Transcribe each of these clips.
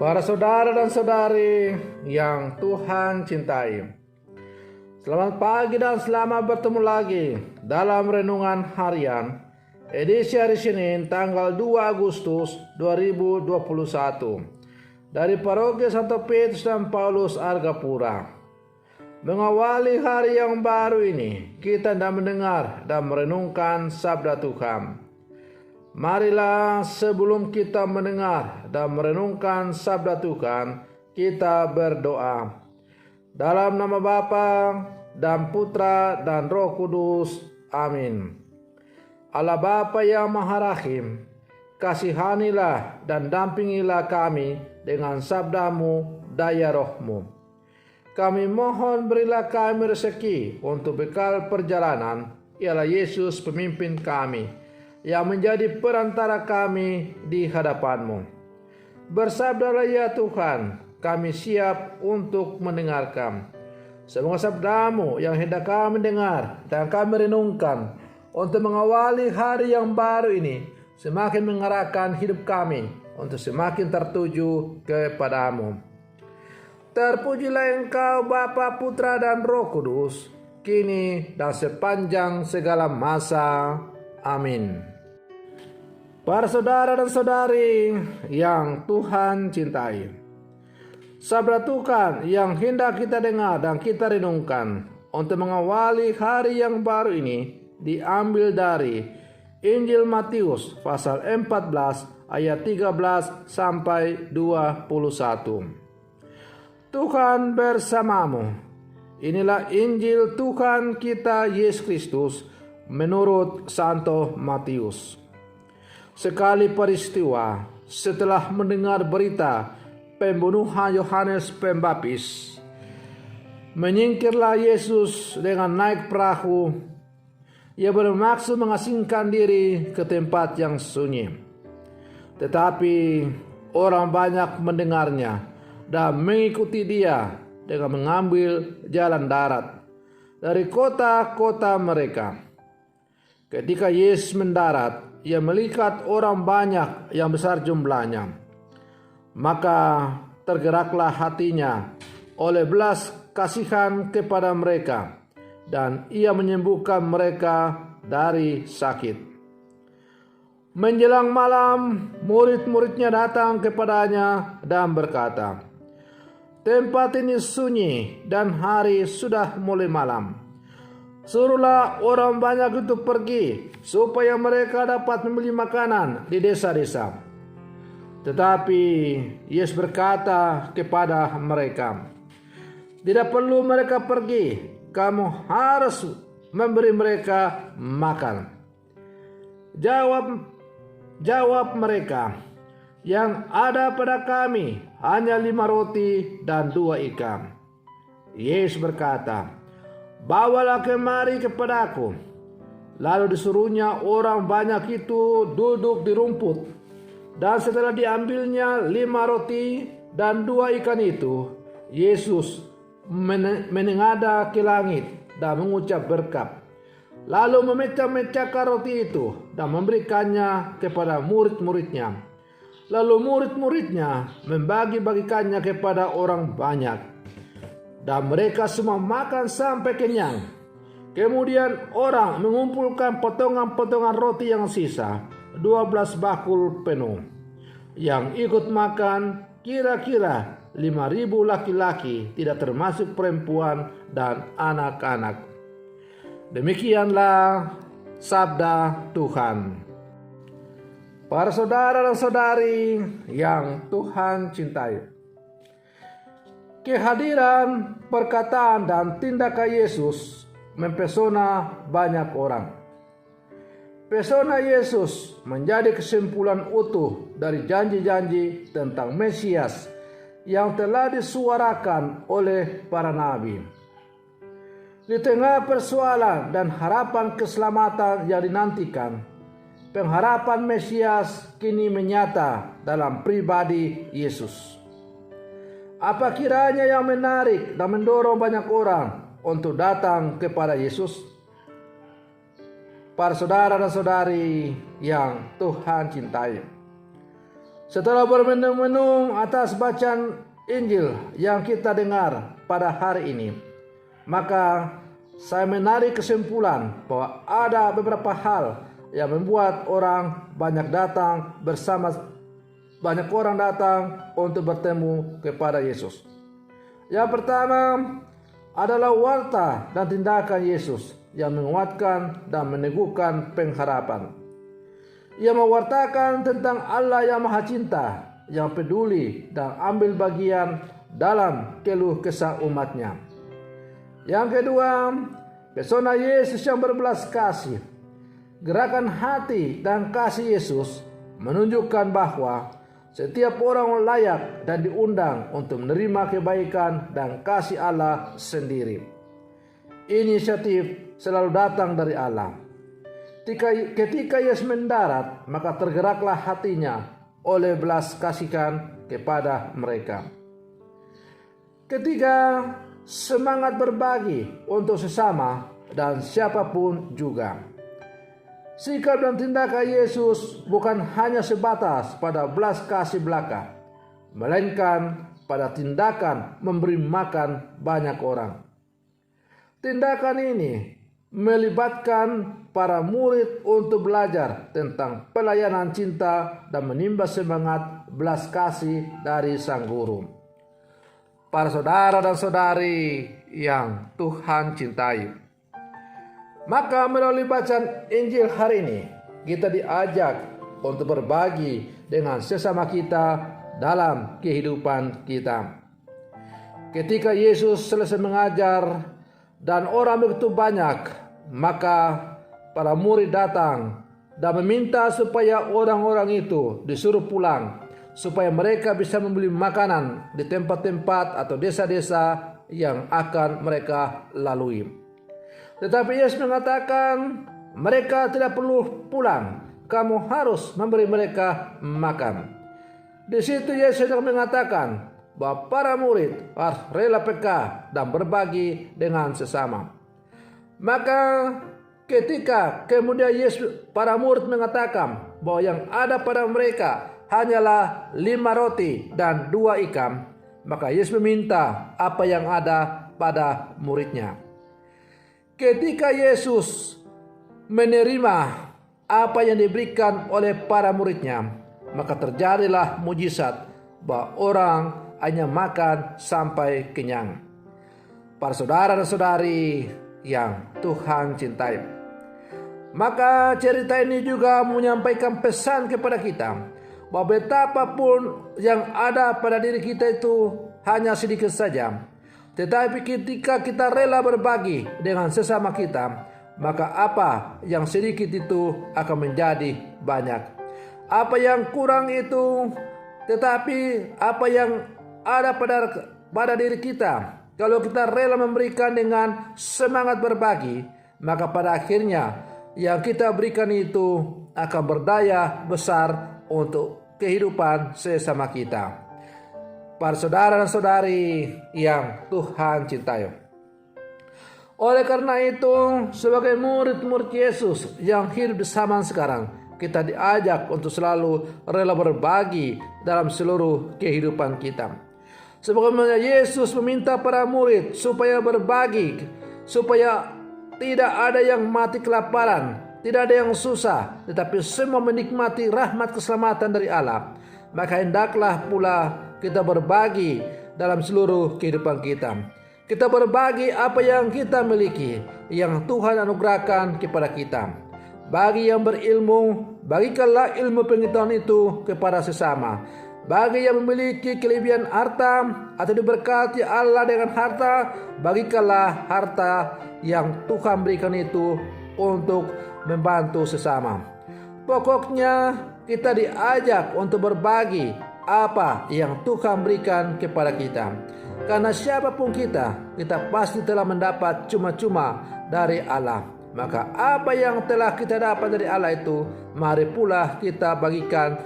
Para saudara dan saudari yang Tuhan cintai, selamat pagi dan selamat bertemu lagi dalam Renungan Harian edisi hari Senin tanggal 2 Agustus 2021 dari Paroki Santo Petrus dan Paulus Argapura. Mengawali hari yang baru ini, kita hendak mendengar dan merenungkan sabda Tuhan. Marilah sebelum kita mendengar dan merenungkan sabda Tuhan, kita berdoa. Dalam nama Bapa dan Putra dan Roh Kudus. Amin. Allah Bapa yang Maha Rahim, kasihanilah dan dampingilah kami dengan sabdamu, daya rohmu. Kami mohon berilah kami rezeki untuk bekal perjalanan, ialah Yesus pemimpin kami, yang menjadi perantara kami di hadapan-Mu. Bersabdalah ya Tuhan, kami siap untuk mendengarkan. Semoga sabda-Mu yang hendak kami dengar dan kami renungkan untuk mengawali hari yang baru ini semakin mengarahkan hidup kami untuk semakin tertuju kepada-Mu. Terpujilah Engkau Bapa, Putra dan Roh Kudus, kini dan sepanjang segala masa. Amin. Para saudara dan saudari yang Tuhan cintai, sabda Tuhan yang hendak kita dengar dan kita renungkan untuk mengawali hari yang baru ini diambil dari Injil Matius pasal 14 ayat 13 sampai 21. Tuhan bersamamu. Inilah Injil Tuhan kita Yesus Kristus menurut Santo Matius. Sekali peristiwa setelah mendengar berita pembunuhan Yohanes Pembaptis, menyingkirlah Yesus dengan naik perahu. Ia bermaksud mengasingkan diri ke tempat yang sunyi. Tetapi orang banyak mendengarnya dan mengikuti dia dengan mengambil jalan darat dari kota-kota mereka. Ketika Yesus mendarat, ia melihat orang banyak yang besar jumlahnya. Maka tergeraklah hatinya oleh belas kasihan kepada mereka, dan ia menyembuhkan mereka dari sakit. Menjelang malam, murid-muridnya datang kepadanya dan berkata, "Tempat ini sunyi dan hari sudah mulai malam. Suruhlah orang banyak itu pergi, supaya mereka dapat membeli makanan di desa-desa." Tetapi Yesus berkata kepada mereka, "Tidak perlu mereka pergi, kamu harus memberi mereka makan." Jawab mereka, "Yang ada pada kami hanya 5 roti dan 2 ikan." Yesus berkata, "Bawalah kemari kepadaku." Lalu disuruhnya orang banyak itu duduk di rumput. Dan setelah diambilnya 5 roti dan 2 ikan itu, Yesus menengadah ke langit dan mengucap berkat. Lalu memecah-mecahkan roti itu dan memberikannya kepada murid-muridnya. Lalu murid-muridnya membagi-bagikannya kepada orang banyak. Dan mereka semua makan sampai kenyang. Kemudian orang mengumpulkan potongan-potongan roti yang sisa, 12 bakul penuh. Yang ikut makan kira-kira 5.000 laki-laki, tidak termasuk perempuan dan anak-anak. Demikianlah sabda Tuhan. Para saudara dan saudari yang Tuhan cintai, kehadiran, perkataan, dan tindakan Yesus mempesona banyak orang. Pesona Yesus menjadi kesimpulan utuh dari janji-janji tentang Mesias yang telah disuarakan oleh para nabi. Di tengah persoalan dan harapan keselamatan yang dinantikan, pengharapan Mesias kini menyata dalam pribadi Yesus. Apa kiranya yang menarik dan mendorong banyak orang untuk datang kepada Yesus? Para saudara dan saudari yang Tuhan cintai, Setelah bermenung-menung atas bacaan Injil yang kita dengar pada hari ini, maka saya menarik kesimpulan bahwa ada beberapa hal yang membuat banyak orang datang untuk bertemu kepada Yesus. Yang pertama adalah warta dan tindakan Yesus yang menguatkan dan meneguhkan pengharapan. Ia mewartakan tentang Allah yang Maha Cinta, yang peduli dan ambil bagian dalam keluh kesah umatnya. Yang kedua, pesona Yesus yang berbelas kasih. Gerakan hati dan kasih Yesus menunjukkan bahwa setiap orang layak dan diundang untuk menerima kebaikan dan kasih Allah sendiri. Inisiatif selalu datang dari Allah. Ketika Yesus mendarat, maka tergeraklah hatinya oleh belas kasihan kepada mereka. Ketiga, semangat berbagi untuk sesama dan siapapun juga. Sikap dan tindakan Yesus bukan hanya sebatas pada belas kasih belaka, melainkan pada tindakan memberi makan banyak orang. Tindakan ini melibatkan para murid untuk belajar tentang pelayanan cinta dan menimba semangat belas kasih dari Sang Guru. Para saudara dan saudari yang Tuhan cintai, maka melalui bacaan Injil hari ini kita diajak untuk berbagi dengan sesama kita dalam kehidupan kita. Ketika Yesus selesai mengajar dan orang begitu banyak, maka para murid datang dan meminta supaya orang-orang itu disuruh pulang, supaya mereka bisa membeli makanan di tempat-tempat atau desa-desa yang akan mereka lalui. Tetapi Yesus mengatakan, mereka tidak perlu pulang, kamu harus memberi mereka makan. Di situ Yesus mengatakan bahwa para murid harus rela peka dan berbagi dengan sesama. Maka ketika kemudian para murid mengatakan bahwa yang ada pada mereka hanyalah 5 roti dan 2 ikan, maka Yesus meminta apa yang ada pada muridnya. Ketika Yesus menerima apa yang diberikan oleh para muridnya, maka terjadilah mujizat bahwa orang hanya makan sampai kenyang. Para saudara dan saudari yang Tuhan cintai, maka cerita ini juga menyampaikan pesan kepada kita bahwa betapapun yang ada pada diri kita itu hanya sedikit saja, tetapi ketika kita rela berbagi dengan sesama kita, maka apa yang sedikit itu akan menjadi banyak. Apa yang kurang itu, tetapi apa yang ada pada diri kita, kalau kita rela memberikan dengan semangat berbagi, maka pada akhirnya yang kita berikan itu akan berdaya besar untuk kehidupan sesama kita. Para saudara dan saudari yang Tuhan cintai, oleh karena itu sebagai murid-murid Yesus yang hidup di zaman sekarang, kita diajak untuk selalu rela berbagi dalam seluruh kehidupan kita. Sebagaimana Yesus meminta para murid supaya berbagi, supaya tidak ada yang mati kelaparan, tidak ada yang susah, tetapi semua menikmati rahmat keselamatan dari Allah, maka hendaklah pula kita berbagi dalam seluruh kehidupan kita. Kita berbagi apa yang kita miliki, yang Tuhan anugerahkan kepada kita. Bagi yang berilmu, bagikanlah ilmu pengetahuan itu kepada sesama. Bagi yang memiliki kelebihan harta atau diberkati Allah dengan harta, bagikanlah harta yang Tuhan berikan itu untuk membantu sesama. Pokoknya kita diajak untuk berbagi apa yang Tuhan berikan kepada kita. Karena siapapun kita pasti telah mendapat cuma-cuma dari Allah. Maka apa yang telah kita dapat dari Allah itu, mari pula kita bagikan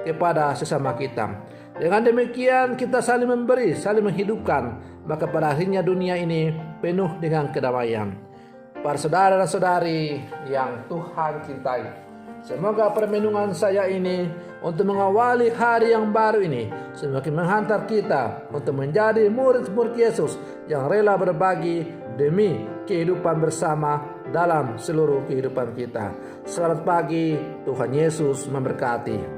kepada sesama kita. Dengan demikian kita saling memberi, saling menghidupkan, maka pada akhirnya dunia ini penuh dengan kedamaian. Para saudara dan saudari yang Tuhan cintai, Semoga permenungan saya ini untuk mengawali hari yang baru ini semakin menghantar kita untuk menjadi murid-murid Yesus yang rela berbagi demi kehidupan bersama dalam seluruh kehidupan kita. Selamat pagi, Tuhan Yesus memberkati.